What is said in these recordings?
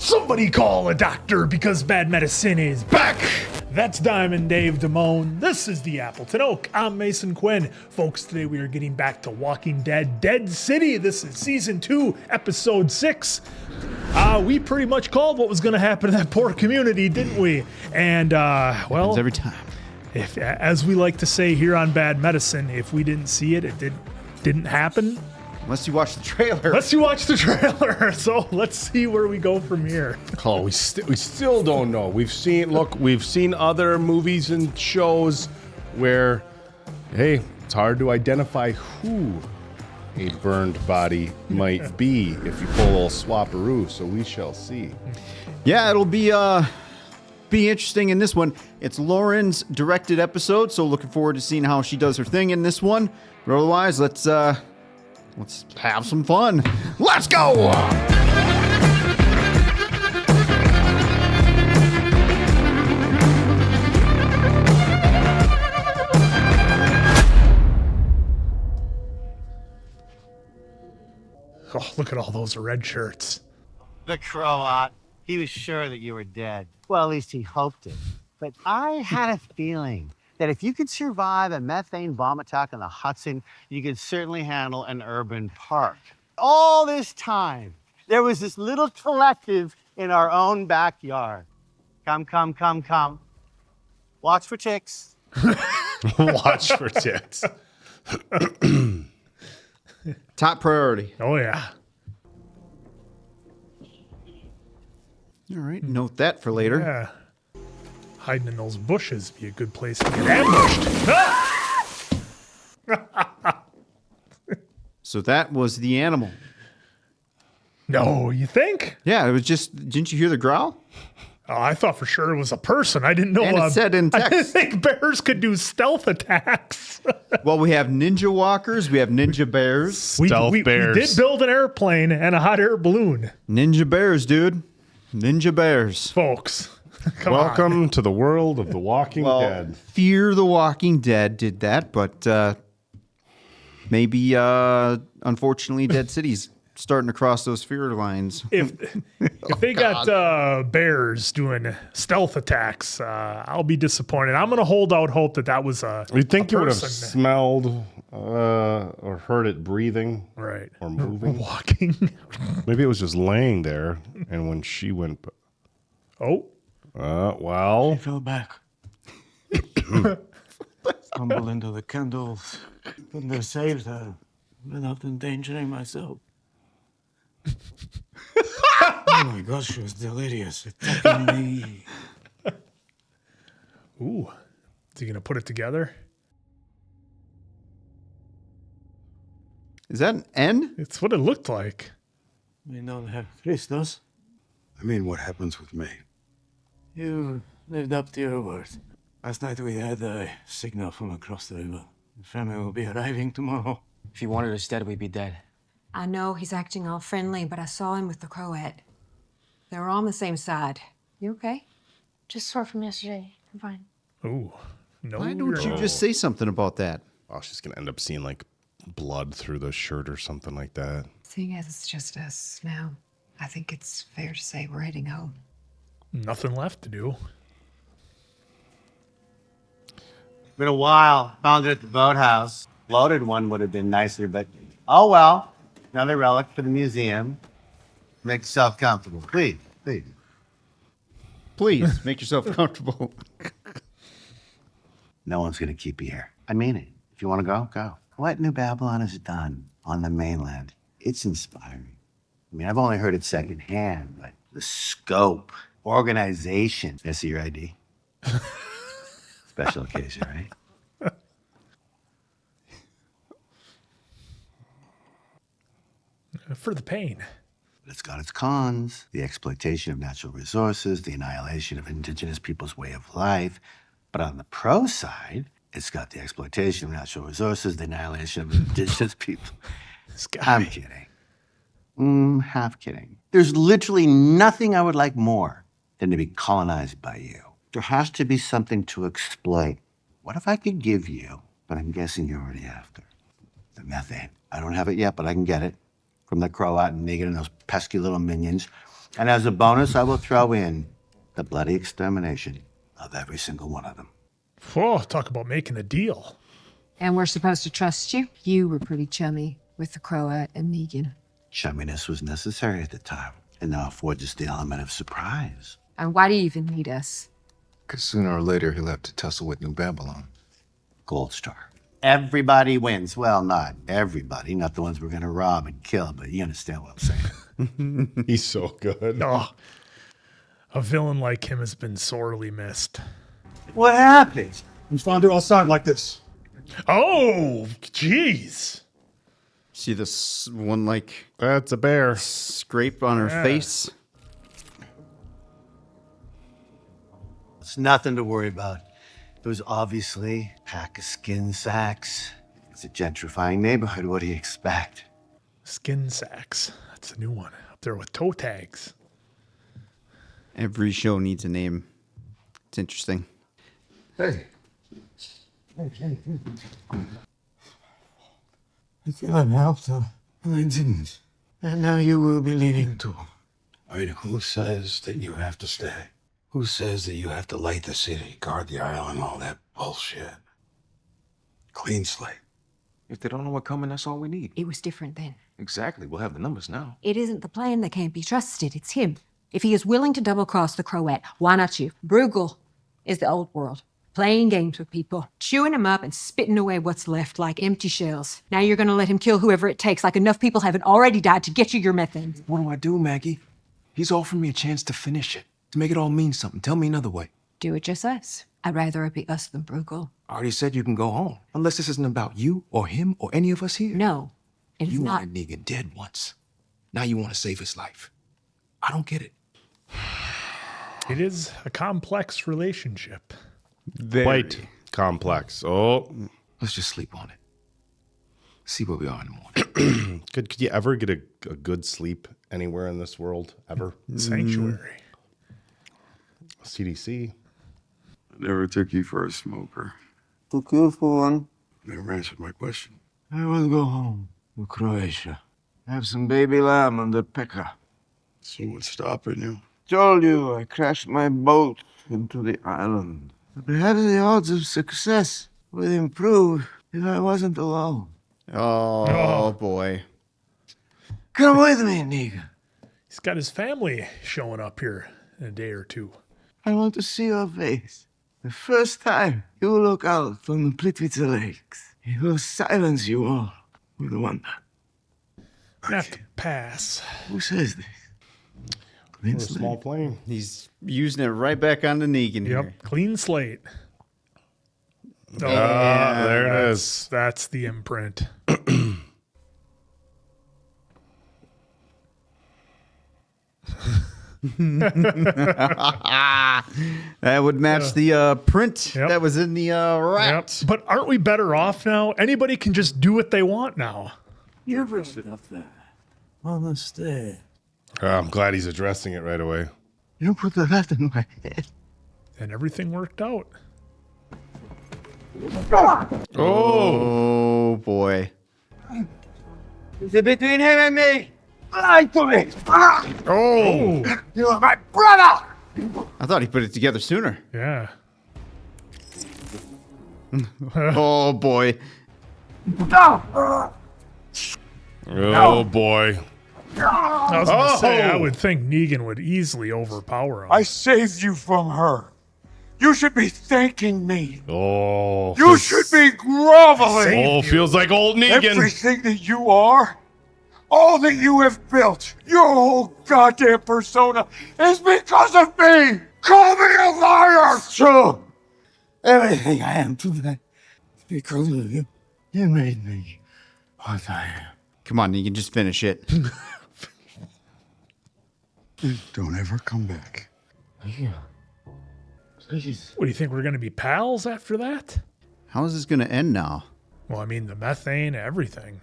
Somebody call a doctor because bad medicine is back. That's Diamond Dave Damone. This is the Appleton Oak. I'm Mason Quinn. Folks, today we are getting back to Walking Dead Dead City. This is Season 2, Episode 6. We pretty much called what was going to happen to that poor community, didn't we? And, well... happens every time. If, as we like to say here on Bad Medicine, if we didn't see it, it didn't happen. Unless you watch the trailer. Unless you watch the trailer. So let's see where we go from here. Oh, we still don't know. We've seen other movies and shows where, hey, it's hard to identify who a burned body might be if you pull a little swapperoo, so we shall see. Yeah, it'll be interesting in this one. It's Lauren's directed episode, so looking forward to seeing how she does her thing in this one. But otherwise, let's have some fun. Let's go! Oh, look at all those red shirts. The Croat. He was sure that you were dead. Well, at least he hoped it. But I had a feeling that if you could survive a methane bomb attack on the Hudson, you could certainly handle an urban park. All this time, there was this little collective in our own backyard. Come. Watch for ticks. Watch for ticks. Top priority. Oh, yeah. All right, note that for later. Yeah. Hiding in those bushes be a good place to get ambushed. Ah! So that was the animal. No, you think? Yeah, it was just, didn't you hear the growl? Oh, I thought for sure it was a person. I didn't know. And it said in I didn't text. think bears could do stealth attacks. Well, we have ninja walkers, we have ninja bears. We Bears. did build an airplane and a hot air balloon, Ninja bears, dude. Ninja bears. folks. Come on. Welcome to the world of the Walking Dead. Fear the Walking Dead did that, but maybe, unfortunately, Dead City's starting to cross those fear lines. If they got bears doing stealth attacks, I'll be disappointed. I'm going to hold out hope that was a You'd think a you would have person. smelled or heard it breathing Right. or moving. Walking. Maybe it was just laying there, and when she went, Oh. well, Fell back. Stumbled into the candles. Couldn't have saved her without endangering myself. Oh my gosh, she was delirious. Attacking me. Ooh. Is he going to put it together? Is that an N? It's what it looked like. We don't have Christos. I mean, what happens with me? You lived up to your word. Last night we had a signal from across the river. The family will be arriving tomorrow. If you wanted us dead, we'd be dead. I know he's acting all friendly, but I saw him with the Croat. They were on the same side. You okay? Just sore from yesterday. I'm fine. Ooh. No. Why don't you just say something about that? oh, she's gonna end up seeing like blood through the shirt or something like that. Seeing as it's just us now, I think it's fair to say we're heading home. Nothing left to do. Been a while. Found it at the boathouse. Loaded one would have been nicer, but oh well. Another relic for the museum. Make yourself comfortable. Please. Please, make yourself comfortable. No one's going to keep you here. I mean it. If you want to go, go. What New Babylon has done on the mainland, it's inspiring. I mean, I've only heard it secondhand, but the scope, organization. I see your ID. Special occasion, right? For the pain. But it's got its cons. The exploitation of natural resources, the annihilation of indigenous people's way of life. But on the pro side, it's got the exploitation of natural resources, the annihilation of indigenous people. I'm kidding. Half kidding. There's literally nothing I would like more than to be colonized by you. There has to be something to exploit. What if I could give you, but I'm guessing you're already after, the methane. I don't have it yet, but I can get it from the Croat and Negan and those pesky little minions. And as a bonus, I will throw in the bloody extermination of every single one of them. Whoa, talk about making a deal. And we're supposed to trust you? You were pretty chummy with the Croat and Negan. Chumminess was necessary at the time. It now affords us the element of surprise. And why do you even need us? Because sooner or later he'll have to tussle with New Babylon. Gold Star. Everybody wins. Well, not everybody. Not the ones we're going to rob and kill, but you understand what I'm saying. He's so good. Oh, a villain like him has been sorely missed. What happened? We found her outside like this. Oh, jeez. See this one, like, That's a bear. scrape on her Yeah. face? It's nothing to worry about. It was obviously a pack of skin sacks. It's a gentrifying neighborhood. What do you expect? Skin sacks. That's a new one. Up there with toe tags. Every show needs a name. It's interesting. Hey. I could have helped her, and I didn't. And now you will be leaving too. I mean, who says that you have to stay? Who says that you have to light the city, guard the island, all that bullshit? Clean slate. If they don't know we're coming, that's all we need. It was different then. Exactly. We'll have the numbers now. It isn't the plan that can't be trusted, it's him. If he is willing to double-cross the Croat, why not you? Bruegel is the old world, playing games with people, chewing them up and spitting away what's left like empty shells. Now you're gonna let him kill whoever it takes, like enough people haven't already died to get you your methane. What do I do, Maggie? He's offering me a chance to finish it, to make it all mean something. Tell me another way. Do it just us. I'd rather it be us than Bruegel. I already said you can go home. Unless this isn't about you or him or any of us here. No, it's You not. wanted Negan dead once. Now you want to save his life. I don't get it. It is a complex relationship. Quite complex. Oh, Let's just sleep on it. See where we are in the morning. could you ever get a good sleep anywhere in this world? Ever? Sanctuary. CDC. Never took you for a smoker. Took you for one. Never answered my question. I will go home to Croatia. Have some baby lamb under Pekka. So what's stopping you? Told you I crashed my boat into the island. Perhaps the odds of success would improve if I wasn't alone. Oh, boy. Come with me, Negan. He's got his family showing up here in a day or two. I want to see your face. The first time you look out from the Plitvice Lakes, it will silence you all with wonder. You have to pass. Who says this? We're a small plane. He's using it right back on the Negan here. Yep, clean slate. Oh, There it is. That's the imprint. That would match the print Yep. that was in the wrap. Yep. But aren't we better off now? Anybody can just do what they want now. You brought it up there. On the stair. I'm glad he's addressing it right away. You put that in my head. And everything worked out. Oh, boy. Is it between him and me? Lie to me! Oh! You are my brother! I thought he put it together sooner. Yeah. Oh, boy. No! Oh, boy. I was going to say, I Oh. would think Negan would easily overpower him. I saved you from her. You should be thanking me. Oh. You should be groveling. Oh, feels like old Negan. Everything that you are, all that you have built, your whole goddamn persona is because of me. Call me a liar. True. Everything I am today is because of you. You made me what I am. Come on, Negan, just finish it. Don't ever come back. Yeah. Please. What do you think? We're going to be pals after that? How is this going to end now? Well, I mean, the methane, everything.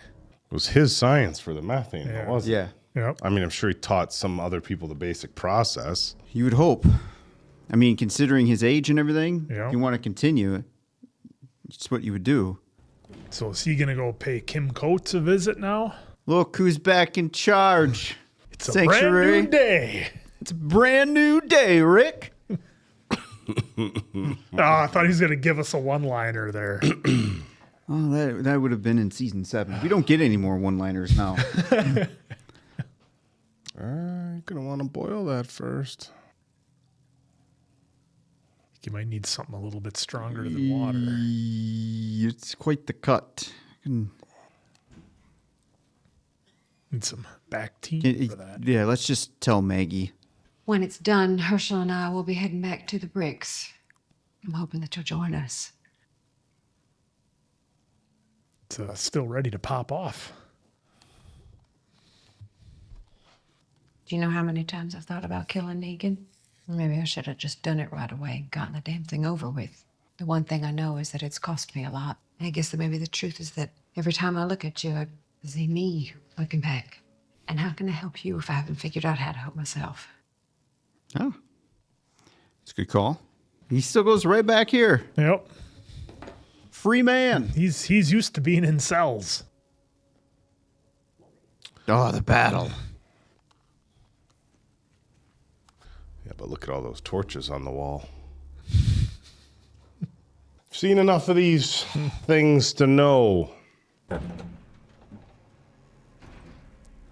It was his science for the methane, Yeah. wasn't it? Yeah, Yep. I mean, I'm sure he taught some other people the basic process. you would hope. I mean, considering his age and everything, Yeah. if you want to continue, it's what you would do. So is he going to go pay Kim Coates a visit now? Look who's back in charge. It's a Sanctuary. brand new day. It's a brand new day, Rick. Oh, I thought he was going to give us a one-liner there. Oh, that would have been in season 7. We don't get any more one-liners now. You're going to want to boil that first. You might need something a little bit stronger than water. It's quite the cut. Need some back tea for that. Yeah, let's just tell Maggie. When it's done, Herschel and I will be heading back to the bricks. I'm hoping that you'll join us. It's still ready to pop off. Do you know how many times I've thought about killing Negan? Maybe I should have just done it right away and gotten the damn thing over with. The one thing I know is that it's cost me a lot. I guess that maybe the truth is that every time I look at you, I see me looking back. And how can I help you if I haven't figured out how to help myself? Oh, it's a good call. He still goes right back here. Yep. Free man. He's used to being in cells. Oh, the battle. Yeah, but look at all those torches on the wall. Seen enough of these things to know.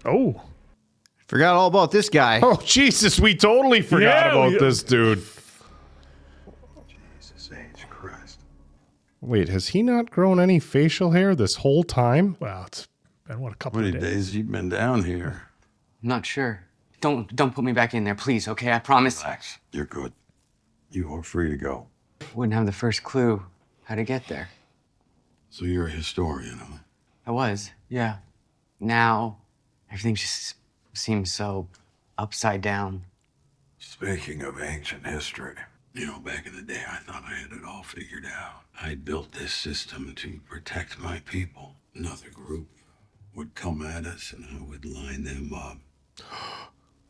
Oh. Forgot all about this guy. Oh, Jesus, we totally forgot about this dude. Jesus H. Christ. Wait, has he not grown any facial hair this whole time? Wow, it's been, a couple How of many days. days you been down here? I'm not sure. Don't put me back in there, please, okay? I promise. Relax. You're good. You are free to go. Wouldn't have the first clue how to get there. So you're a historian, huh? I was, yeah. Now, everything just seems so upside down. Speaking of ancient history, you know, back in the day, I thought I had it all figured out. I built this system to protect my people. Another group would come at us, and I would line them up,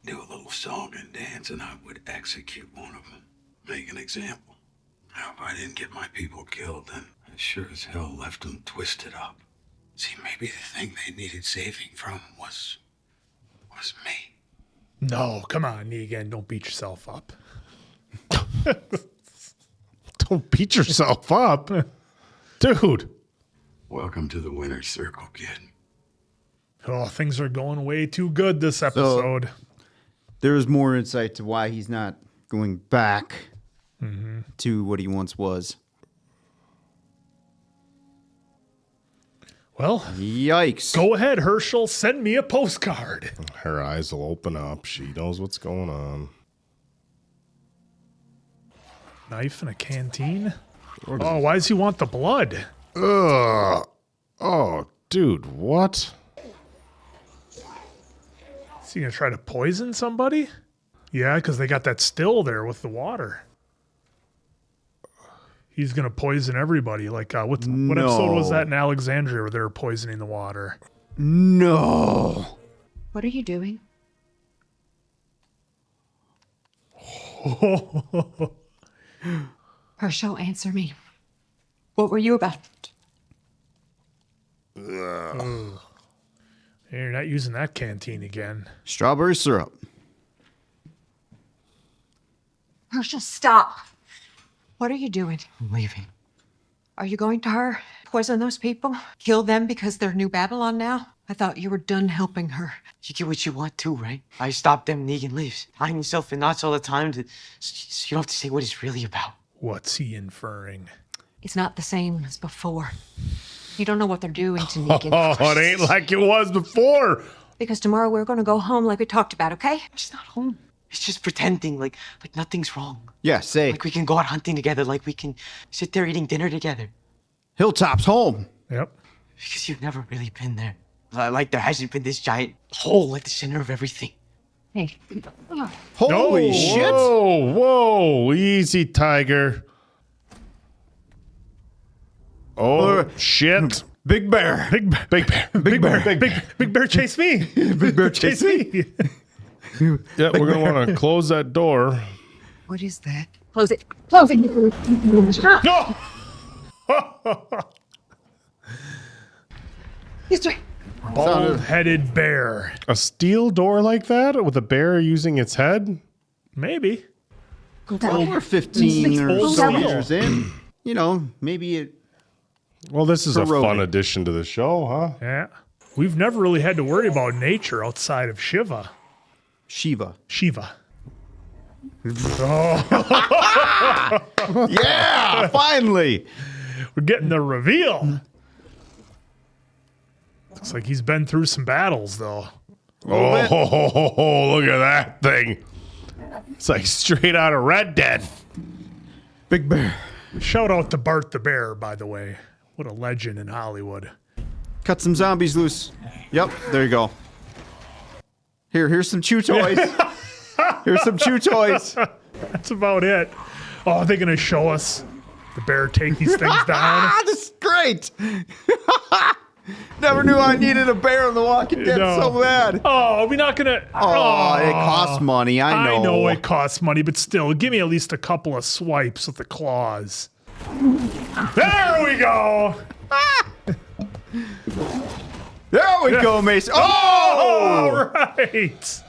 do a little song and dance, and I would execute one of them, make an example. Now, if I didn't get my people killed, then I sure as hell left them twisted up. See, maybe the thing they needed saving from was me. No, come on, Negan. Don't beat yourself up. Don't beat yourself up. Dude. Welcome to the winner's circle, kid. Oh, things are going way too good this episode. There's more insight to why he's not going back to what he once was. Well, yikes. Go ahead, Herschel. Send me a postcard. Her eyes will open up. She knows what's going on. Knife in a canteen? Oh, why does he want the blood? Ugh. Oh, dude, what? Is he going to try to poison somebody? Yeah, because they got that still there with the water. He's going to poison everybody. Like, what episode was that in Alexandria where they were poisoning the water? No. What are you doing? Herschel, answer me. What were you about? You're not using that canteen again. Strawberry syrup. Herschel, stop. What are you doing? I'm leaving. Are you going to her? Poison those people? Kill them because they're New Babylon now? I thought you were done helping her. You get what you want too, right? I stopped them, Negan leaves. Tying yourself in knots all the time so you don't have to say what it's really about. What's he inferring? It's not the same as before. You don't know what they're doing to Negan. Oh, it ain't like it was before. Because tomorrow we're going to go home like we talked about, okay? It's not home. It's just pretending like nothing's wrong. Yeah, say. Like we can go out hunting together, like we can sit there eating dinner together. Hilltop's home. Yep. Because you've never really been there. Like there hasn't been this giant hole at the center of everything. Hey. Holy shit. Whoa, whoa. Easy, Tiger. Oh, shit. Big bear. Big bear. Big bear. Big bear. Big bear, chase me. Big bear chase me. Yeah, we're going to want to close that door. What is that? Close it. Close it. No! This way. Bald-headed bear. A steel door like that with a bear using its head? Maybe. Well, we're 15 or old so steel. years in. You know, maybe it. Well, this is a Corroded. fun addition to the show, huh? Yeah. We've never really had to worry about nature outside of Shiva. Shiva. Yeah, finally. We're getting the reveal. Looks like he's been through some battles, though. Oh, look at that thing. It's like straight out of Red Dead. Big bear. Shout out to Bart the Bear, by the way. What a legend in Hollywood. Cut some zombies loose. Yep, there you go. Here's some chew toys. Here's some chew toys. That's about it. Oh, are they going to show us the bear take these things down? This is great. Never knew I needed a bear in The Walking Dead so bad. Oh, we're not going to... Oh, it costs money. I know. I know it costs money, but still, give me at least a couple of swipes with the claws. There we go. There we go, Mason. All right.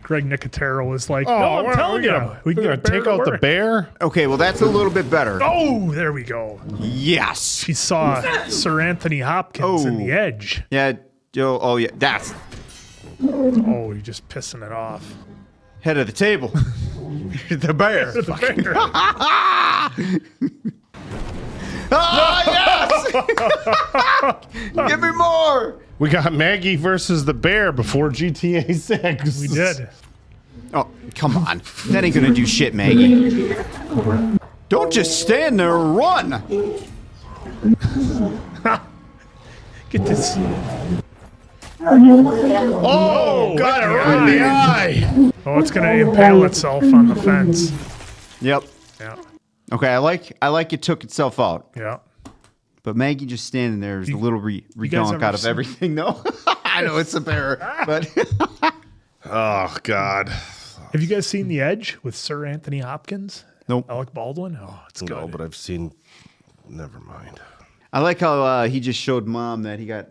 Greg Nicotero was like, no, I'm telling you. We're going to take out the bear? Okay, well, that's a little bit better. Oh, there we go. Yes. She saw Sir Anthony Hopkins in The Edge. Yeah. Oh, yeah. That's Oh, you're just pissing it off. head of the table. The bear. The bear. Oh, yes! Give me more. We got Maggie versus the bear before GTA 6. We did. Oh, come on. That ain't gonna do shit, Maggie. Don't just stand there, run. Get this. Oh, got it right in the eye. Oh, it's going to impale itself on the fence. Yep. Yeah. Okay, I like it took itself out. Yeah. But Maggie just standing there is a little guys redonk ever out of seen- everything, though. I know it's a bear, but Oh, God. Have you guys seen The Edge with Sir Anthony Hopkins? Nope. Alec Baldwin? Oh, it's good. No, but I've seen... Never mind. I like how he just showed Mom that he got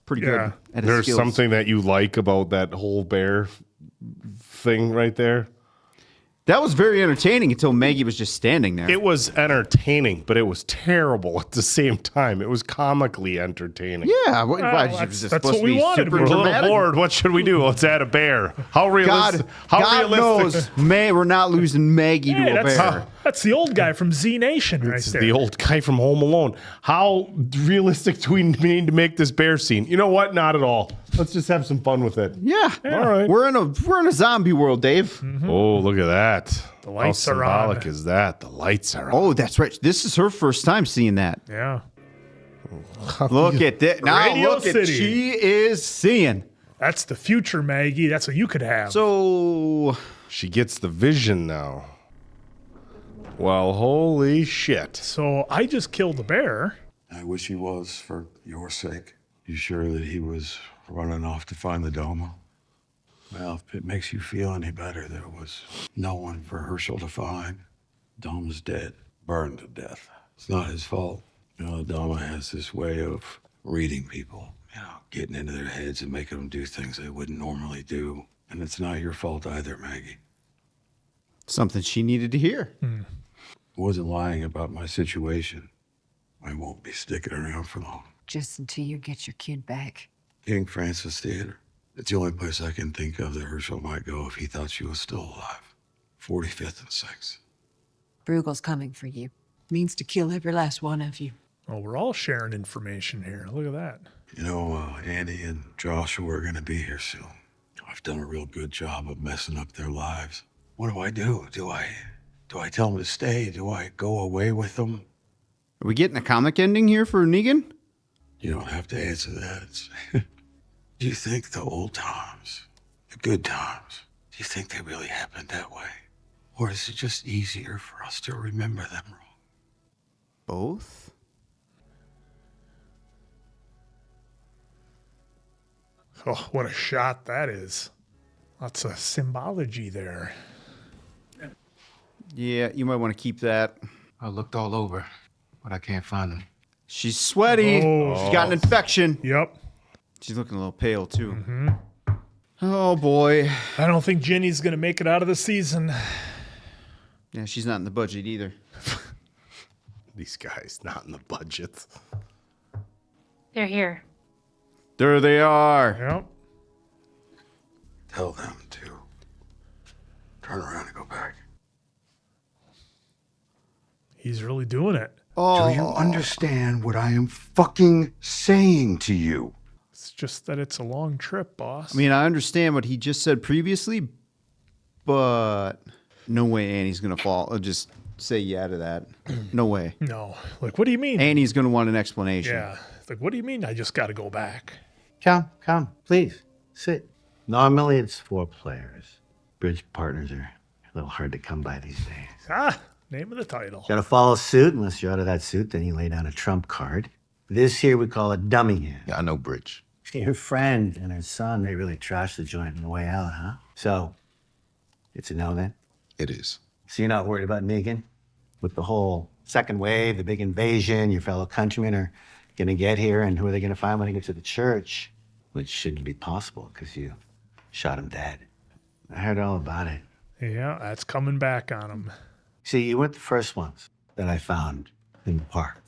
pretty good Yeah. at his There's skills. something that you like about that whole bear thing right there? That was very entertaining until Maggie was just standing there. It was entertaining, but it was terrible at the same time. It was comically entertaining. Yeah, why that's- was it that's supposed what we to be wanted. super We're a little dramatic? bored. What should we do? Let's add a bear. How realistic? God knows, we're not losing Maggie Hey, to a bear. that's the old guy from Z Nation right It's there. the old guy from Home Alone. How realistic do we need to make this bear scene? You know what? Not at all. Let's just have some fun with it. Yeah. All right. We're in a zombie world, Dave. Oh, look at that. The lights How are on. symbolic is that? The lights are on. Oh, that's right. This is her first time seeing that. Yeah. Look at that. Now Radio look City. at she is seeing. That's the future, Maggie. That's what you could have. So She gets the vision now. Well, holy shit. So I just killed a bear. I wish he was, for your sake. You sure that he was running off to find the Doma? Well, if it makes you feel any better, there was no one for Herschel to find. Doma's dead, burned to death. It's not his fault. You know, Doma has this way of reading people, you know, getting into their heads and making them do things they wouldn't normally do. And it's not your fault either, Maggie. something she needed to hear. I wasn't lying about my situation. I won't be sticking around for long. Just until you get your kid back. King Francis Theater. It's the only place I can think of that Herschel might go if he thought she was still alive. 45th and 6th. Bruegel's coming for you. Means to kill every last one of you. Oh, we're all sharing information here. Look at that. You know, Andy and Joshua are going to be here soon. I've done a real good job of messing up their lives. What do? Do I tell them to stay? Do I go away with them? Are we getting a comic ending here for Negan? You don't have to answer that. It's do you think the old times, the good times, do you think they really happened that way? Or is it just easier for us to remember them wrong? Both? Oh, what a shot that is. Lots of symbology there. Yeah, you might want to keep that. I looked all over, but I can't find them. She's sweaty. Oh. She's got an infection. Yep. She's looking a little pale, too. Mm-hmm. Oh, boy. I don't think Ginny's going to make it out of the season. Yeah, she's not in the budget either. These guys not in the budget. They're here. There they are. Yep. Tell them to turn around and go back. He's really doing it. Do you understand what I am fucking saying to you? It's just that it's a long trip, boss. I mean, I understand what he just said previously, but no way Annie's going to fall. I'll just say yeah to that. No way. No. Like, what do you mean? Annie's going to want an explanation. Yeah. It's like, what do you mean I just got to go back? Come, please, sit. Normally it's 4 players. Bridge partners are a little hard to come by these days. Ah, name of the title. Gotta follow suit. Unless you're out of that suit, then you lay down a trump card. This here we call a dummy hand. Yeah, I know bridge. Your friend and her son, they really trashed the joint on the way out, huh? So, it's a no then? It is. So you're not worried about Negan? With the whole second wave, the big invasion, your fellow countrymen are gonna get here, and who are they gonna find when they get to the church? Which shouldn't be possible, because you shot him dead. I heard all about it. Yeah, that's coming back on him. See, you weren't the first ones that I found in the park.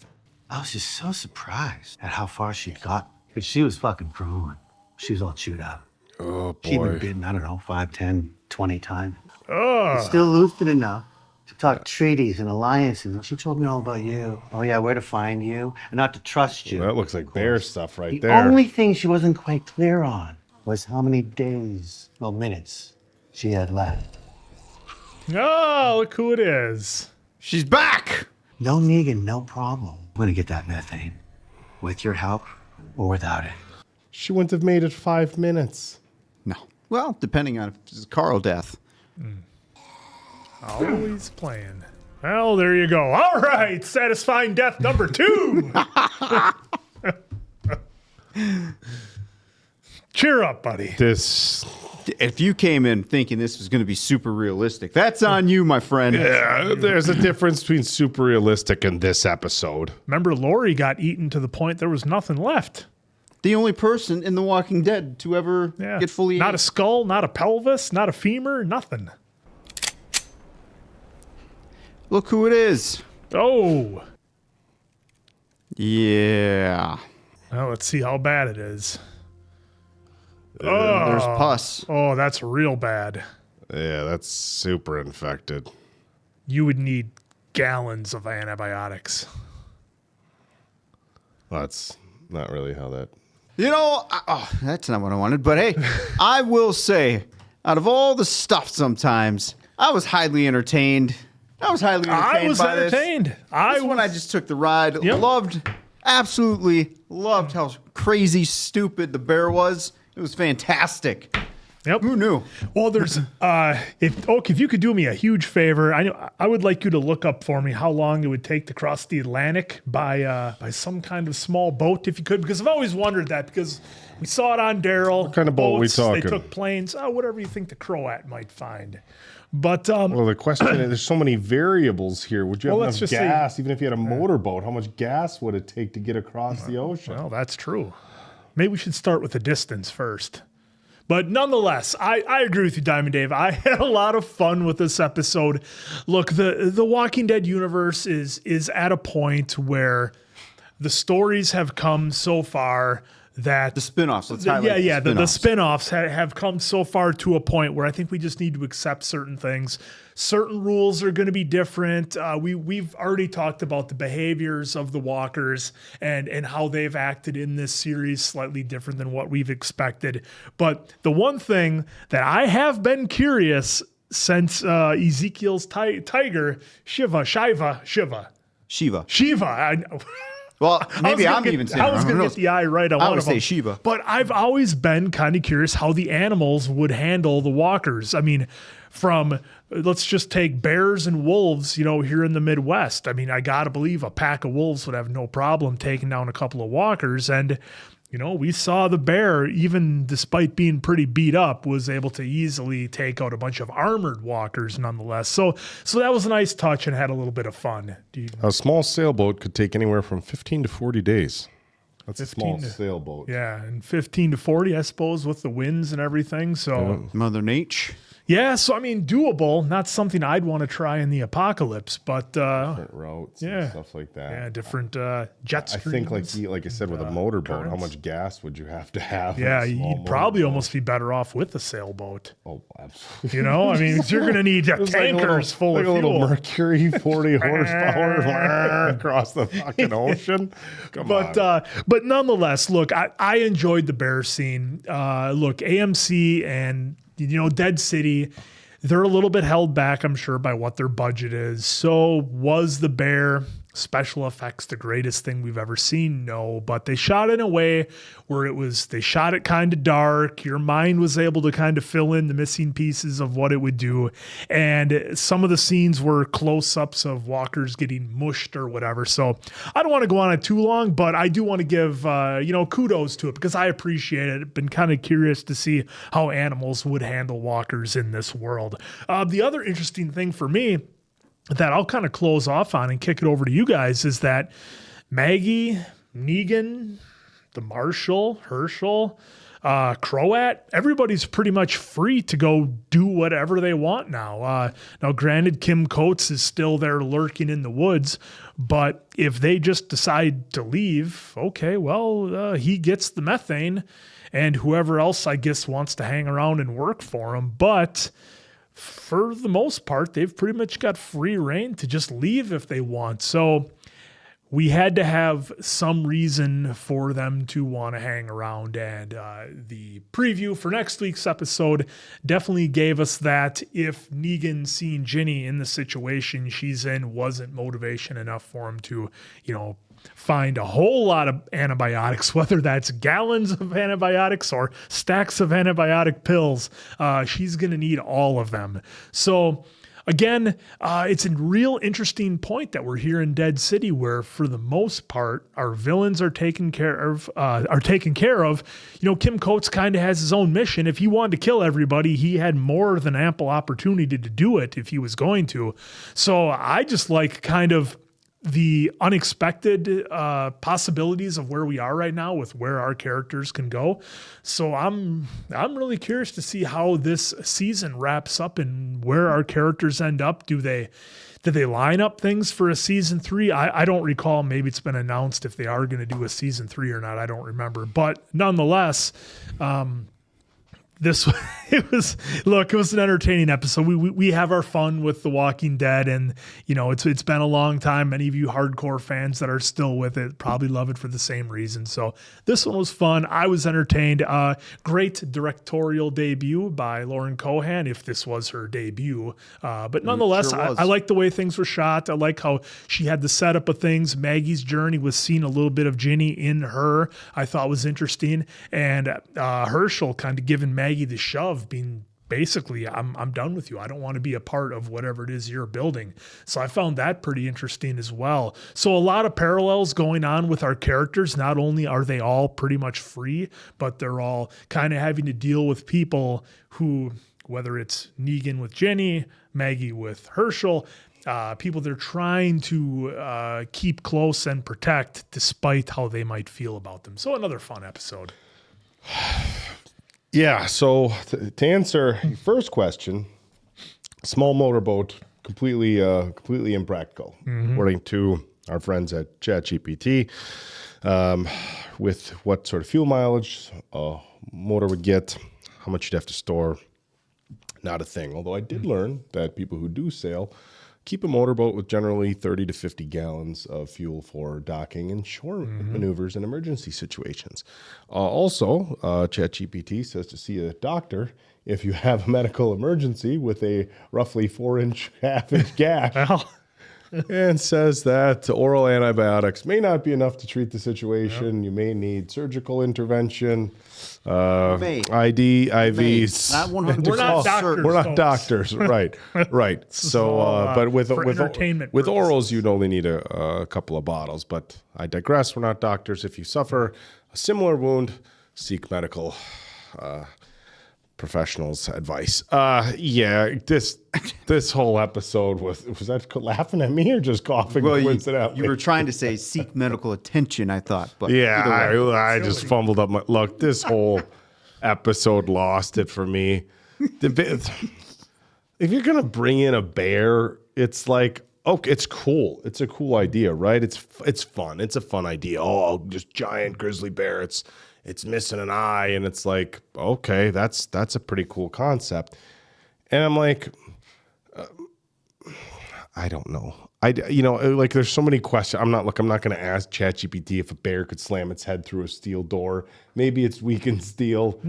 I was just so surprised at how far she got. Because she was fucking growing. She was all chewed up. Oh, boy. She'd been bitten, I don't know, 5, 10, 20 times. Oh. Still lucid enough to talk treaties and alliances. And she told me all about you. Oh, yeah, where to find you and not to trust you. Well, that looks like bear stuff right The there. only thing she wasn't quite clear on was how many days, well, minutes she had left. Oh, look who it is. She's back! No Negan, no problem. I'm going to get that methane. With your help or without it. She wouldn't have made it 5 minutes. No. Well, depending on if it's a Carl death. Always playing. Well, there you go. All right, satisfying death number 2. Cheer up, buddy. If you came in thinking this was going to be super realistic, that's on you, my friend. Yeah, there's a difference between super realistic and this episode. Remember, Lori got eaten to the point there was nothing left. The only person in The Walking Dead to ever get fully Not ate. a skull, not a pelvis, not a femur, nothing. Look who it is. Oh. Yeah. Well, let's see how bad it is. There's pus. Oh, that's real bad. Yeah, that's super infected. You would need gallons of antibiotics. Well, that's not really how that... You know, that's not what I wanted. But hey, I will say, out of all the stuff sometimes, I was highly entertained. I was entertained. I just took the ride. Yep. Absolutely loved how crazy stupid the bear was. It was fantastic. Yep. Who knew? Well, there's if you could do me a huge favor, I would like you to look up for me how long it would take to cross the Atlantic by some kind of small boat, if you could, because I've always wondered that, because we saw it on Daryl. What kind of boat are we talking? They took planes, whatever you think the Croat might find. But well, the question is, there's so many variables here. Would you have enough gas, even if you had a motorboat? How much gas would it take to get across the ocean? Well, that's true. Maybe we should start with the distance first. But nonetheless, I agree with you, Diamond Dave. I had a lot of fun with this episode. Look, the Walking Dead universe is at a point where the stories have come so far that the spinoffs. The spinoffs have come so far to a point where I think we just need to accept certain things. Certain rules are going to be different. We've already talked about the behaviors of the walkers and how they've acted in this series, slightly different than what we've expected. But the one thing that I have been curious since Ezekiel's tiger, Shiva. Well, maybe I'm even saying I was going to get the eye right on one of them. I would say Shiva. But I've always been kind of curious how the animals would handle the walkers. I mean, let's just take bears and wolves, here in the Midwest. I mean, I got to believe a pack of wolves would have no problem taking down a couple of walkers. And, we saw the bear, even despite being pretty beat up, was able to easily take out a bunch of armored walkers nonetheless. So that was a nice touch and had a little bit of fun. A small sailboat could take anywhere from 15 to 40 days. That's a small sailboat. Yeah, and 15 to 40, I suppose, with the winds and everything. So Mother Nature. yeah, so I mean, doable. Not something I'd want to try in the apocalypse, but Different routes and stuff like that. yeah, different jet I streams. think, like I said, with a motorboat, how currents. much gas would you have to have? in Yeah, a small you'd probably motorboat? almost be better off with a sailboat. Oh, absolutely. You know, I mean, 'cause you're going to need It's tankers full like of a little fuel. Mercury 40 horsepower across the fucking ocean. Come on. But nonetheless, look, I enjoyed the bear scene. Look, AMC and Dead City, they're a little bit held back, I'm sure, by what their budget is. So was the bear special effects the greatest thing we've ever seen? No, but they shot in a way where they shot it kind of dark. Your mind was able to kind of fill in the missing pieces of what it would do. And some of the scenes were close-ups of walkers getting mushed or whatever. So I don't want to go on it too long, but I do want to give, kudos to it because I appreciate it. Been kind of curious to see how animals would handle walkers in this world. The other interesting thing for me that I'll kind of close off on and kick it over to you guys is that Maggie, Negan, the Marshal, Herschel, Croat, everybody's pretty much free to go do whatever they want now. Now, granted, Kim Coates is still there lurking in the woods, but if they just decide to leave, okay, well, he gets the methane and whoever else, I guess, wants to hang around and work for him. But for the most part, they've pretty much got free reign to just leave if they want. So we had to have some reason for them to want to hang around. And the preview for next week's episode definitely gave us that. If Negan seeing Ginny in the situation she's in wasn't motivation enough for him to, find a whole lot of antibiotics, whether that's gallons of antibiotics or stacks of antibiotic pills, she's going to need all of them. So again, it's a real interesting point that we're here in Dead City, where for the most part, our villains are taken care of. Kim Coates kind of has his own mission. If he wanted to kill everybody, he had more than ample opportunity to do it if he was going to. So I just like kind of the unexpected possibilities of where we are right now with where our characters can go. So I'm really curious to see how this season wraps up and where our characters end up. Did they line up things for a season 3? I don't recall. Maybe it's been announced if they are going to do a season 3 or not. I don't remember. But nonetheless, it was an entertaining episode. We have our fun with The Walking Dead, and it's been a long time. Many of you hardcore fans that are still with it probably love it for the same reason. So this one was fun. I was entertained. Great directorial debut by Lauren Cohan, if this was her debut. But nonetheless, sure was. I like the way things were shot. I like how she had the setup of things. Maggie's journey was seeing a little bit of Ginny in her, I thought was interesting. And Herschel kind of giving Maggie the shove, being basically, I'm done with you. I don't want to be a part of whatever it is you're building. So I found that pretty interesting as well. So a lot of parallels going on with our characters. Not only are they all pretty much free, but they're all kind of having to deal with people who, whether it's Negan with Jenny, Maggie with Herschel, people they're trying to keep close and protect despite how they might feel about them. So another fun episode. Yeah, so to answer your first question, small motorboat, completely impractical, according to our friends at ChatGPT. With what sort of fuel mileage a motor would get, how much you'd have to store, not a thing. Although I did learn that people who do sail keep a motorboat with generally 30 to 50 gallons of fuel for docking and shore maneuvers and emergency situations. Also, ChatGPT says to see a doctor if you have a medical emergency with a roughly 4-inch, half-inch gash. And says that oral antibiotics may not be enough to treat the situation. Yep. You may need surgical intervention, IVs. Not 100%. We're not doctors. We're not doctors, right? Right. So, but with orals, you'd only need a couple of bottles. But I digress. We're not doctors. If you suffer a similar wound, seek medical professionals' advice. Yeah, this whole episode was that laughing at me or just coughing? Well, coincidentally? you were trying to say seek medical attention, I thought. But yeah, either way. I just fumbled up my look. This whole episode lost it for me. If you're gonna bring in a bear, it's like, okay, it's cool. It's a cool idea, right? It's fun. It's a fun idea. Oh, just giant grizzly bear. It's missing an eye, and it's like, okay, that's a pretty cool concept. And I'm like, I don't know. Like there's so many questions. I'm not going to ask ChatGPT if a bear could slam its head through a steel door. Maybe it's weakened steel,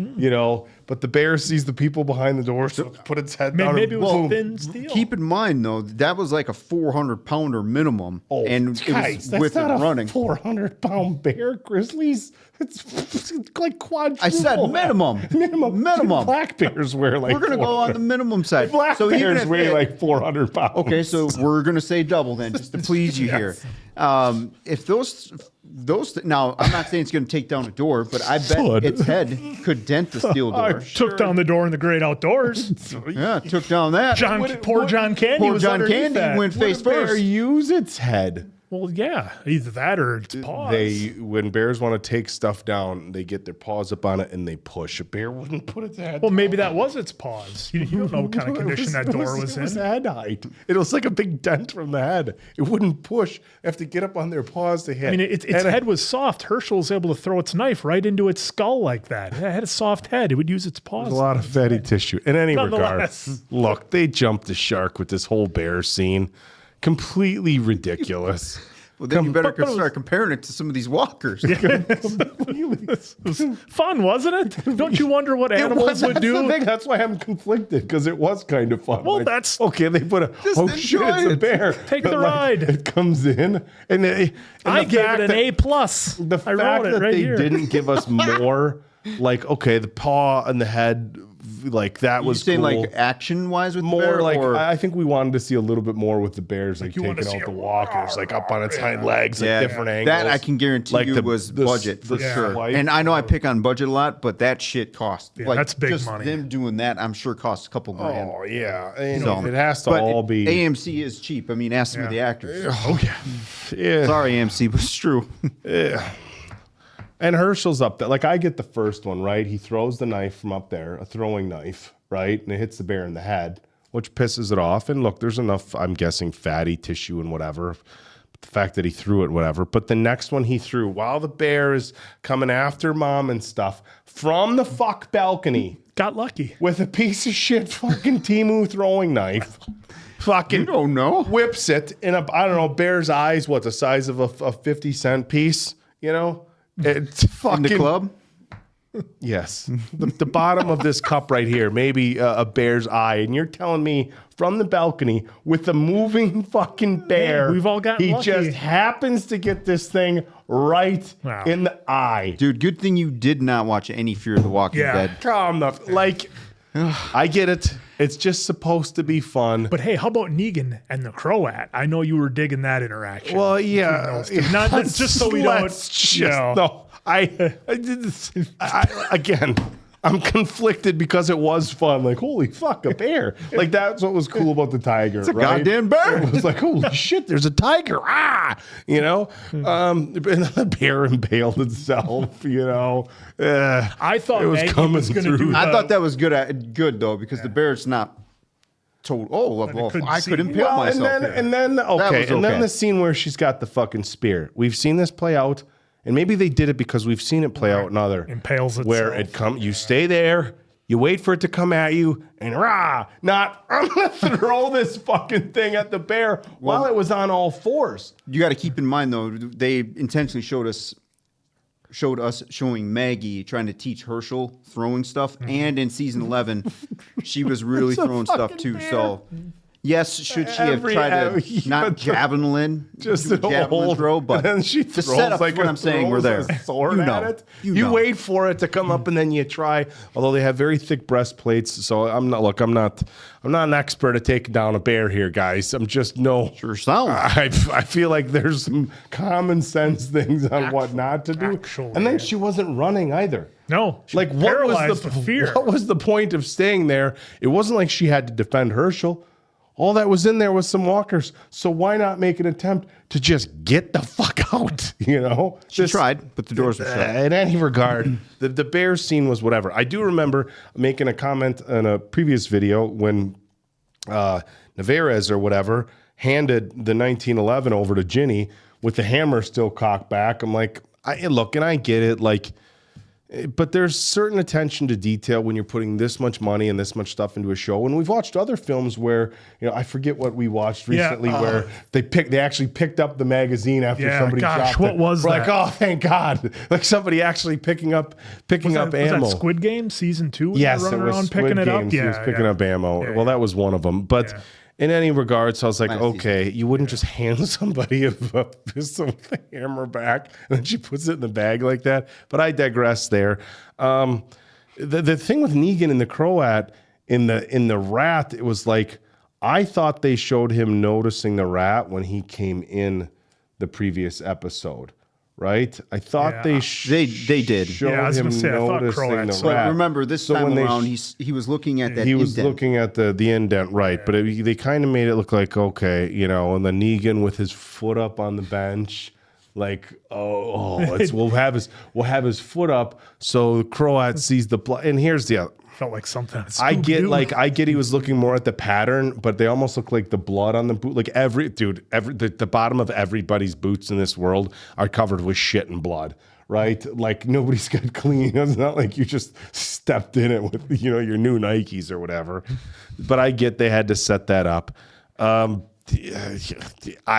but the bear sees the people behind the door, so put its head down. Maybe it was boom. thin steel. Keep in mind, though, that was like a 400-pounder minimum. Oh, and guys, it that's was with not it a running. 400-pound bear, grizzlies. It's like quadruple. I said minimum. Minimum. Black bears weigh like. We're going to go on the minimum side. Black so even bears if weigh it- like 400 pounds. Okay, so we're going to say double then, just to please you here. If those now, I'm not saying it's going to take down a door, but I bet its head could dent the steel I door. took down the door in the great outdoors. Yeah, took down that. Poor John Candy Poor was John underneath Candy that. went face Would a bear first. use its head? Well, yeah, either that or its paws. When bears want to take stuff down, they get their paws up on it and they push. A bear wouldn't put its head. Well, maybe that was its paws. You don't know what kind of condition that door was It was in. head height. It was like a big dent from the head. It wouldn't push. They have to get up on their paws to hit. I mean, its head was soft. Herschel was able to throw its knife right into its skull like that. It had a soft head. It would use its paws. There's a lot of fatty tissue. In any regard, Nonetheless. look, they jumped the shark with this whole bear scene. Completely ridiculous. Well, then you better but it was- start comparing it to some of these walkers. It was fun, wasn't it? Don't you wonder what animals would That's the do? thing. That's why I'm conflicted, because it was kind of fun. Well, Like, that's- okay. They put a shit, it's a bear. Take But, the ride. It comes in, and I the gave fact it an that- A plus. The I fact wrote it that right they here. didn't give us more, like, okay, the paw and the head, like that You was saying cool. like action-wise with More the bear? like or? I think we wanted to see a little bit more with the bears, like you wanna taking see out the a walkers, like up on its hind legs, Yeah, like different angles. that I can guarantee Like you was budget for sure. swipe. And I know I pick on budget a lot, but that shit cost. Yeah, that's big just money. Them doing that, I'm sure costs a couple grand. Oh yeah, and So- it has to but all be. AMC is cheap. I mean, ask some of the actors. Oh yeah, yeah. Sorry, AMC, but it's true. And Herschel's up there. Like I get the first one right. He throws the knife from up there, a throwing knife, right, and it hits the bear in the head, which pisses it off. And look, there's enough, I'm guessing, fatty tissue and whatever. The fact that he threw it, whatever. But the next one he threw, while the bear is coming after mom and stuff, from the fuck balcony, Got lucky. with a piece of shit fucking Temu throwing knife. Fucking You don't know. whips it in a, I don't know, bear's eyes, what, the size of a 50-cent piece, you know? It's fucking. In the club? Yes. The bottom of this cup right here, maybe a bear's eye. And you're telling me from the balcony with a moving fucking bear, Yeah, we've all gotten he lucky. just happens to get this thing right Wow. in the eye. Dude, good thing you did not watch any Fear of the Walking Yeah. Dead. Calm the, like, I get it. It's just supposed to be fun. But hey, how about Negan and the Croat? I know you were digging that interaction. Well, yeah. those two. Not just so we don't. Let's just, you know. no, again, I'm conflicted because it was fun. Like, holy fuck, a bear. Like, that's what was cool about the tiger. It's a goddamn bear. It was like, holy shit, there's a tiger. Ah, you know? And the bear impaled itself, you know? I thought it was Maggie coming was going to through. do. I thought that was good though, because the bear's not told. Oh, well, couldn't I see. could impale Well, myself. and then okay, was and then okay. the scene where she's got the fucking spear. We've seen this play out, and maybe they did it because we've seen it play out in other Impales where itself. you stay there, you wait for it to come at you, and not I'm gonna throw this fucking thing at the bear while it was on all fours. You got to keep in mind though, they intentionally showed us showing Maggie trying to teach Herschel throwing stuff, and in season 11, she was really It's a throwing stuff fucking too. bear. So, yes, should she have tried to not javelin, Just do a an javelin old, throw, but and then she the throws setup like is what a- I'm saying. We're throws there. a sword You at know. it. You You know. wait for it to come up and then you try. Although they have very thick breastplates, so I'm not an expert at taking down a bear here, guys. I'm just Sure sounds. I feel like there's some common sense things on what not to do. Actually. And then she wasn't running either. No. She Like, what was paralyzed with fear. what was the point of staying there? It wasn't like she had to defend Herschel. All that was in there was some walkers. So why not make an attempt to just get the fuck out? You know, She tried, but the doors were shut. In any regard, the bear scene was whatever. I do remember making a comment in a previous video when Navarez or whatever handed the 1911 over to Ginny with the hammer still cocked back. I'm like, look, and I get it, like, but there's certain attention to detail when you're putting this much money and this much stuff into a show. And we've watched other films where, you know, I forget what we watched recently where they actually picked up the magazine after somebody dropped what it. was We're that? like, oh, thank God. Like somebody actually picking up ammo. Was that Squid Game season 2? Yes, running it was around Squid picking it up. Games. He was picking up ammo. Well, that was one of them. But in any regards, I was like, okay, you wouldn't just hand somebody a pistol with a hammer back and then she puts it in the bag like that. But I digress there. The thing with Negan and the Croat in the rat, it was like I thought they showed him noticing the rat when he came in the previous episode. Right, I thought they did. Showed I was him gonna say, I thought noticing Croat the saw rat. But remember, this time around, he was looking at that he was indent. looking at the indent, right? But they kind of made it look like okay, you know, and then Negan with his foot up on the bench, like we'll have his foot up so Croat sees the blood. And here's the other. Felt like something. I get he was looking more at the pattern, but they almost look like the blood on the boot. Like the bottom of everybody's boots in this world are covered with shit and blood, right? Like nobody's got clean. It's not like you just stepped in it with, you know, your new Nikes or whatever. But I get they had to set that up. I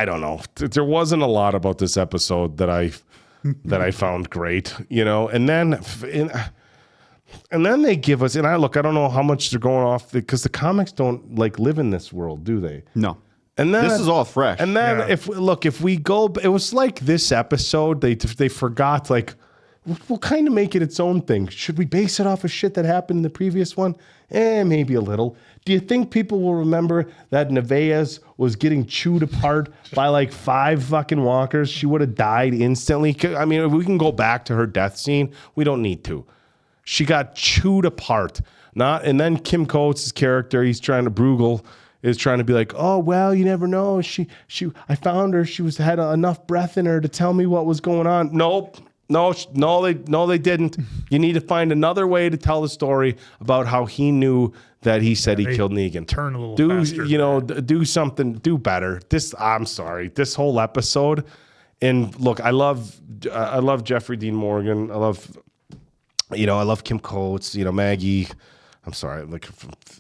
don't know. There wasn't a lot about this episode that I found great, you know. And then they give us, and I don't know how much they're going off because the comics don't like live in this world, do they? No. And then this is all fresh. And then if we go, it was like this episode, they forgot, like, we'll kind of make it its own thing. Should we base it off of shit that happened in the previous one? Maybe a little. Do you think people will remember that Nevaeh was getting chewed apart by like 5 fucking walkers? She would have died instantly. I mean, we can go back to her death scene. We don't need to. She got chewed apart. And then Kim Coates' character, Bruegel is trying to be like, oh well, you never know. I found her. She had enough breath in her to tell me what was going on. Nope. No, they didn't. You need to find another way to tell the story about how he knew that he said he killed Negan. Turn a little faster. Do something, do better. I'm sorry. This whole episode, and look, I love Jeffrey Dean Morgan. I love Kim Coates, Maggie. I'm sorry, like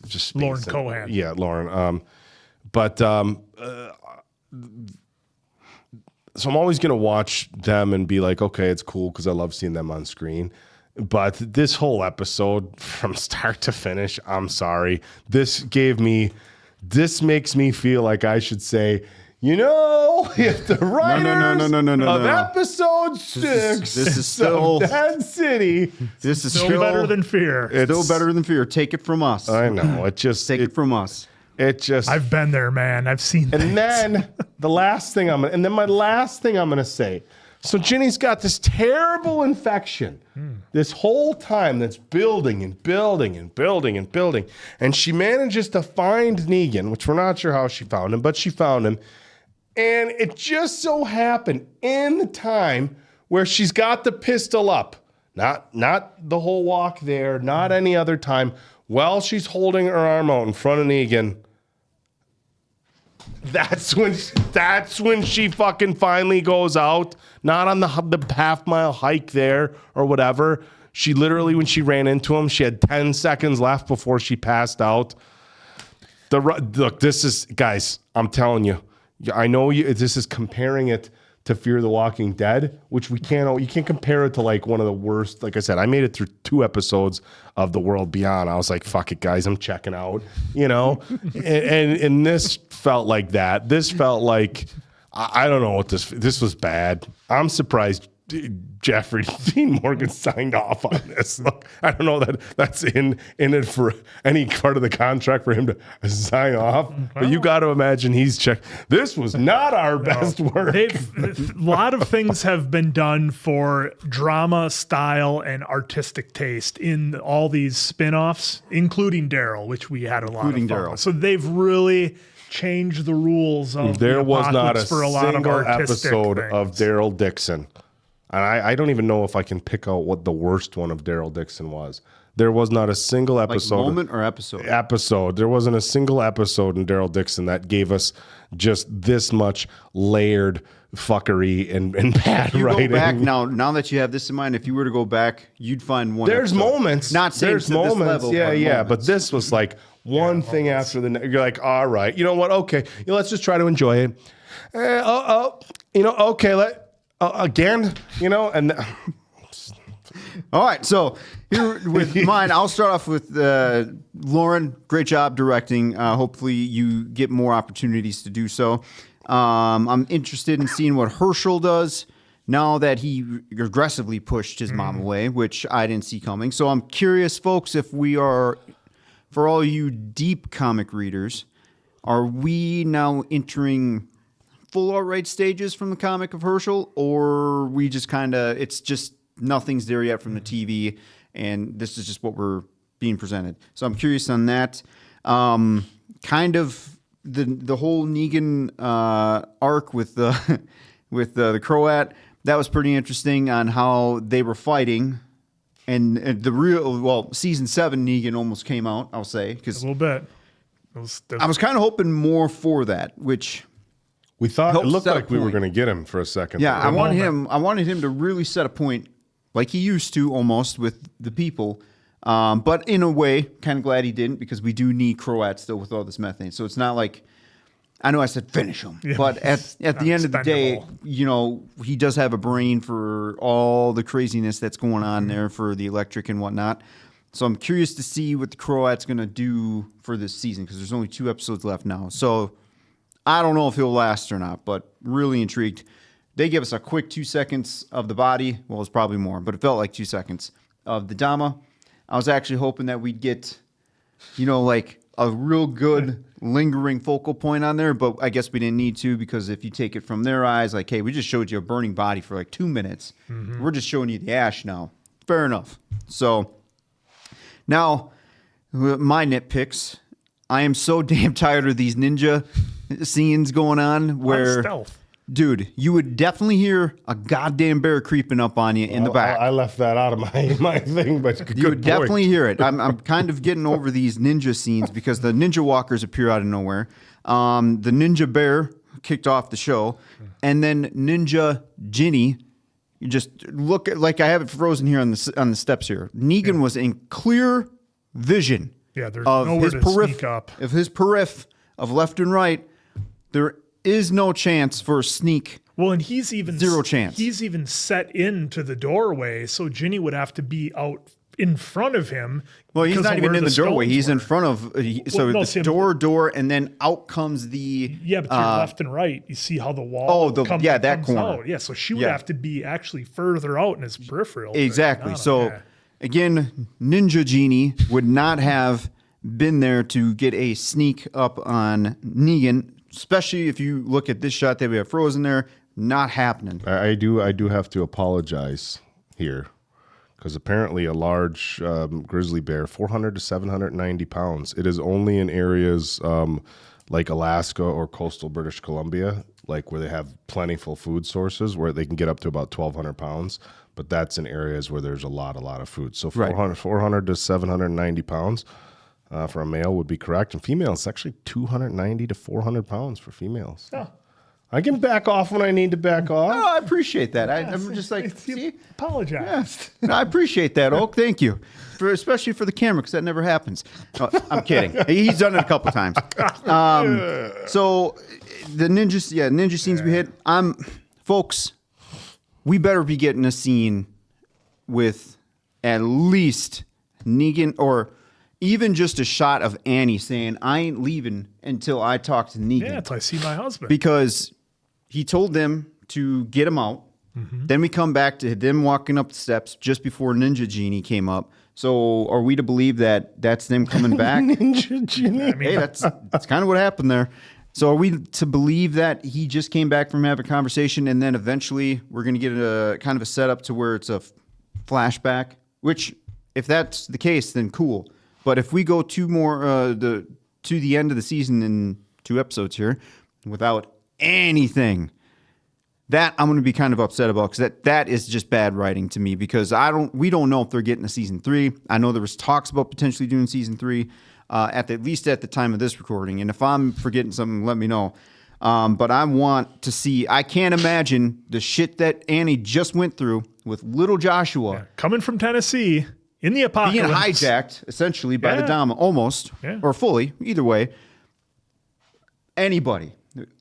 just Lauren Cohan. Yeah, Lauren. So I'm always gonna watch them and be like, okay, it's cool because I love seeing them on screen. But this whole episode, from start to finish, I'm sorry. This makes me feel like I should say, if the writers of episode 6 this is still of Dead City, this is still better than Fear. It's still better than Fear. Take it from us. I know. Take it from us. I've been there, man. I've seen things. And then my last thing I'm gonna say. So Ginny's got this terrible infection this whole time that's building and building and building and building. And she manages to find Negan, which we're not sure how she found him, but she found him. And it just so happened in the time where she's got the pistol up, not the whole walk there, not any other time, while she's holding her arm out in front of Negan. That's when she fucking finally goes out, not on the half-mile hike there or whatever. She literally, when she ran into him, she had 10 seconds left before she passed out. Look, this is, guys, I'm telling you, I know this is comparing it to Fear the Walking Dead, which you can't compare it to like one of the worst. Like I said, I made it through 2 episodes of The World Beyond. I was like, fuck it, guys, I'm checking out, and this felt like that. This felt like, I don't know what this was bad. I'm surprised Jeffrey Dean Morgan signed off on this. Look, I don't know that that's in it for any part of the contract for him to sign off. But you got to imagine he's checked. This was not our best work. A lot of things have been done for drama, style, and artistic taste in all these spin-offs, including Daryl, which we had a lot of fun with. So they've really changed the rules of there was not a for a lot of single artistic episode things. of Daryl Dixon. And I don't even know if I can pick out what the worst one of Daryl Dixon was. There was not a single episode. Like moment or episode? Episode. There wasn't a single episode in Daryl Dixon that gave us just this much layered fuckery and bad You writing. go back now that you have this in mind, if you were to go back, you'd find one. There's episode. Moments. Not saying there's to this moments. level, Yeah. moments. But this was like one thing after the next. You're like, all right, you know what? Okay, let's just try to enjoy it. Okay, again, and. All right, so here with mine, I'll start off with Lauren. Great job directing. Hopefully, you get more opportunities to do so. I'm interested in seeing what Herschel does now that he aggressively pushed his mom away, which I didn't see coming. So I'm curious, folks, if we are, for all you deep comic readers, are we now entering full outright stages from the comic of Herschel, or we just kind of, it's just nothing's there yet from the TV, and this is just what we're being presented. So I'm curious on that. Kind of the whole Negan arc with the with the Croat, that was pretty interesting on how they were fighting, and season 7 Negan almost came out. I'll say because a little bit. I was kind of hoping more for that, which. We thought it looked like we were going to get him for a second. Yeah, I wanted him to really set a point like he used to almost with the people. But in a way, kind of glad he didn't, because we do need Croats still with all this methane. So it's not like, I know I said finish him, but at the end of the day, he does have a brain for all the craziness that's going on there for the electric and whatnot. So I'm curious to see what the Croat's going to do for this season, because there's only 2 episodes left now. So I don't know if he'll last or not, but really intrigued. They give us a quick 2 seconds of the body. Well, it's probably more, but it felt like 2 seconds of the Dama. I was actually hoping that we'd get, like a real good lingering focal point on there, but I guess we didn't need to, because if you take it from their eyes, like, hey, we just showed you a burning body for like 2 minutes. We're just showing you the ash now. Fair enough. So now, my nitpicks. I am so damn tired of these ninja scenes going on where, stealth. Dude, you would definitely hear a goddamn bear creeping up on you in the back. I left that out of my thing, but you would definitely hear it. I'm kind of getting over these ninja scenes because the ninja walkers appear out of nowhere. The ninja bear kicked off the show, and then Ninja Ginny. You just look at, like I have it frozen here on the steps here. Negan was in clear vision. Yeah, there's of nowhere his to periph, sneak up. of his periph of left and right. There is no chance for a sneak. Well, and he's even zero chance. He's even set into the doorway, so Ginny would have to be out in front of him. Well, he's not even in the doorway. He's in front of. Door, and then out comes the. Yeah, but to your left and right, you see how the wall. comes corner. Out. Yeah, so she would have to be actually further out in his peripheral. Exactly. So again, Ninja Genie would not have been there to get a sneak up on Negan, especially if you look at this shot that we have frozen there. Not happening. I do have to apologize here, because apparently a large grizzly bear, 400 to 790 pounds. It is only in areas like Alaska or coastal British Columbia, like where they have plentiful food sources, where they can get up to about 1,200 pounds. But that's in areas where there's a lot of food. So 400 to 790 pounds for a male would be correct. And female, it's actually 290 to 400 pounds for females. Oh. I can back off when I need to back off. Oh, I appreciate that. I'm just like, see? Apologize. Yeah. No, I appreciate that, Oak. Thank you. Especially for the camera, because that never happens. No, I'm kidding. He's done it a couple times. So the ninja scenes we hit. Folks, we better be getting a scene with at least Negan, or even just a shot of Annie saying, I ain't leaving until I talk to Negan. Yeah, until I see my husband. Because he told them to get him out. Then we come back to them walking up the steps just before Ninja Genie came up. So are we to believe that that's them coming back? Ninja Genie. I mean, Hey, that's kind of what happened there. So are we to believe that he just came back from having a conversation and then eventually we're going to get a kind of a setup to where it's a flashback? Which, if that's the case, then cool. But if we go to the end of the season in 2 episodes here without anything, that I'm going to be kind of upset about, because that is just bad writing to me, because we don't know if they're getting a season 3. I know there was talks about potentially doing season 3 at least at the time of this recording. And if I'm forgetting something, let me know. But I want to see. I can't imagine the shit that Annie just went through with little Joshua coming from Tennessee in the apocalypse, being hijacked essentially by the Dama, almost or fully, either way. Anybody,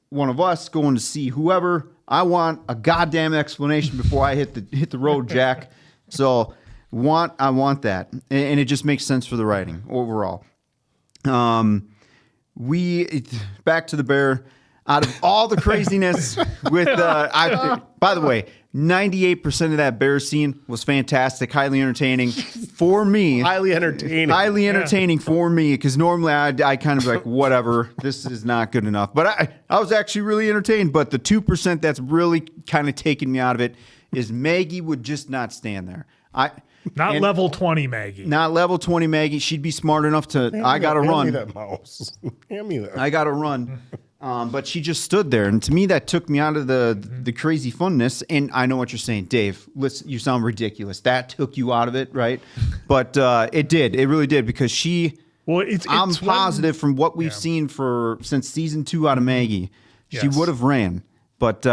one of us going to see whoever. I want a goddamn explanation before I hit the road, Jack. So I want that, and it just makes sense for the writing overall. Back to the bear. Out of all the craziness with by the way, 98% of that bear scene was fantastic, highly entertaining for me. Highly entertaining for me, because normally I kind of like, whatever, this is not good enough. But I was actually really entertained. But the 2% that's really kind of taking me out of it is Maggie would just not stand there. Level 20 Maggie. Not level 20 Maggie. She'd be smart enough to, I got to run. Hand me that mouse. Hand me that. I got to run. But she just stood there, and to me, that took me out of the crazy funness. And I know what you're saying, Dave. Listen, you sound ridiculous. That took you out of it, right? But it did. It really did, because I'm positive from what we've seen since season 2 out of Maggie, she would have ran. But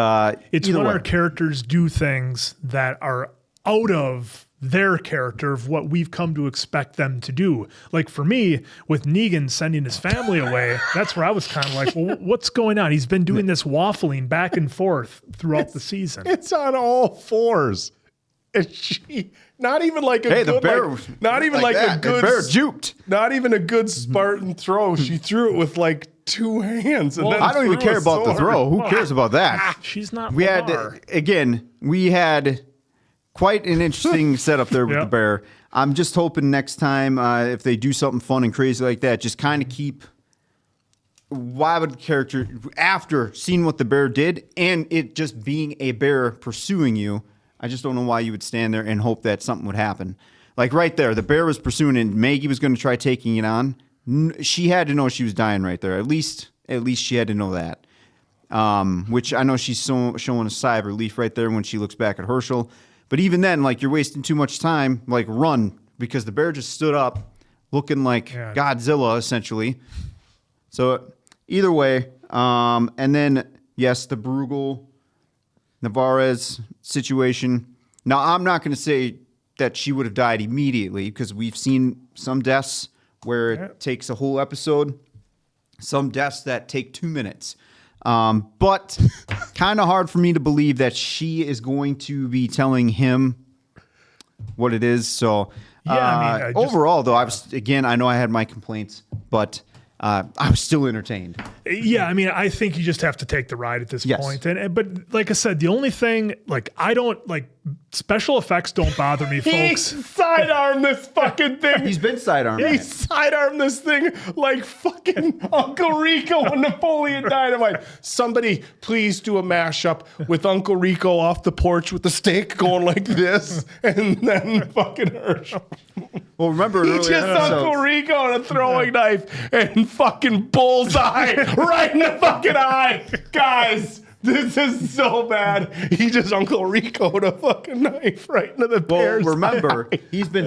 it's when our characters do things that are out of their character of what we've come to expect them to do. Like for me, with Negan sending his family away, that's where I was kind of like, well, what's going on? He's been doing this waffling back and forth throughout the season. It's on all fours. And she, not even like a good, bear, not even like a good, the bear juked. Not even a good Spartan throw. She threw it with like 2 hands. And then I don't even care about the throw. Who cares about that? She's not. We had quite an interesting setup there with the bear. I'm just hoping next time if they do something fun and crazy like that, just kind of keep. Why would the character, after seeing what the bear did and it just being a bear pursuing you, I just don't know why you would stand there and hope that something would happen. Like right there, the bear was pursuing and Maggie was going to try taking it on. She had to know she was dying right there. At least she had to know that. Which I know she's showing a sigh of relief right there when she looks back at Herschel. But even then, like, you're wasting too much time. Like, run, because the bear just stood up, looking like Godzilla, essentially. So either way, and then yes, the Bruegel Navarez situation. Now, I'm not going to say that she would have died immediately, because we've seen some deaths where it takes a whole episode, some deaths that take 2 minutes. But kind of hard for me to believe that she is going to be telling him what it is. So overall, though, I know I had my complaints, but I was still entertained. Yeah, I mean, I think you just have to take the ride at this point. But like I said, the only thing, like, I don't, like, special effects don't bother me, folks. He sidearmed this fucking thing. He's been sidearmed. He sidearmed this thing like fucking Uncle Rico and Napoleon Dynamite. Somebody please do a mashup with Uncle Rico off the porch with the steak going like this, and then fucking Herschel. Well, remember he just Uncle Rico and a throwing knife and fucking bullseye right in the fucking eye. Guys, this is so bad. He just Uncle Rico'd a fucking knife right into the bear's remember, eye. He's been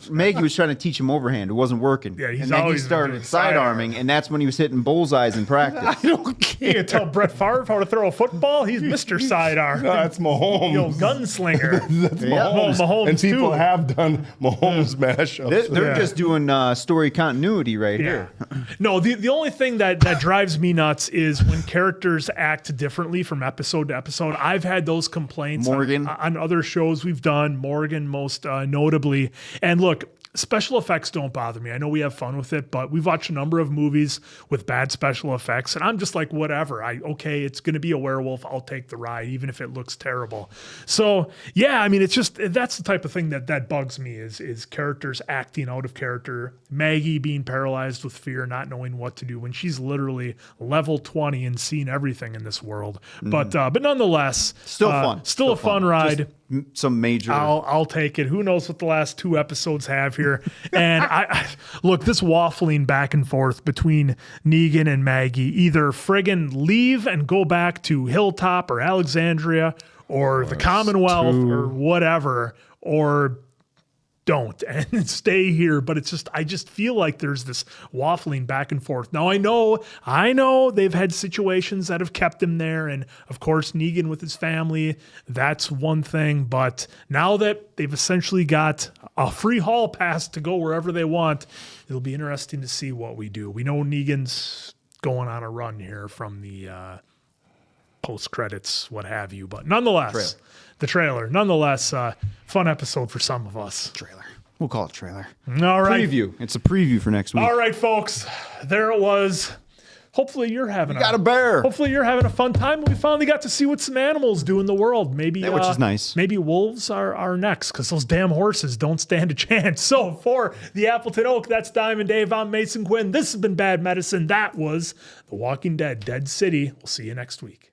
Maggie was trying to teach him overhand. It wasn't working. Yeah, and then he started sidearming, and that's when he was hitting bullseyes in practice. I don't care. You can tell Brett Favre how to throw a football. He's Mr. Sidearm. No, that's Mahomes. The old gunslinger. That's Mahomes. Mahomes and people too. have done Mahomes mashups. They're just doing story continuity right here. No, the only thing that drives me nuts is when characters act differently from episode to episode. I've had those complaints Morgan. on other shows we've done, Morgan most notably. And look, special effects don't bother me. I know we have fun with it, but we've watched a number of movies with bad special effects, and I'm just like, whatever. Okay, it's going to be a werewolf. I'll take the ride, even if it looks terrible. So yeah, I mean, it's just, that's the type of thing that bugs me is characters acting out of character. Maggie being paralyzed with fear, not knowing what to do when she's literally level 20 and seen everything in this world. But nonetheless, Still fun. Still a fun ride. Just some major. I'll take it. Who knows what the last 2 episodes have here? And I look, this waffling back and forth between Negan and Maggie, either friggin' leave and go back to Hilltop or Alexandria or the Commonwealth or whatever, or don't and stay here. But it's just, I just feel like there's this waffling back and forth. Now I know they've had situations that have kept him there. And of course, Negan with his family, that's one thing. But now that they've essentially got a free hall pass to go wherever they want, it'll be interesting to see what we do. We know Negan's going on a run here from the post credits, what have you, but nonetheless, the trailer, fun episode for some of us. Trailer. We'll call it trailer. All right. Preview. It's a preview for next week. All right, folks. There it was. Hopefully you're having got a bear. Hopefully you're having a fun time. We finally got to see what some animals do in the world. Maybe which is nice. Maybe wolves are next, because those damn horses don't stand a chance. So for the Appleton Oak, that's Diamond Dave. I'm Mason Quinn. This has been Bad Medicine. That was The Walking Dead, Dead City. We'll see you next week.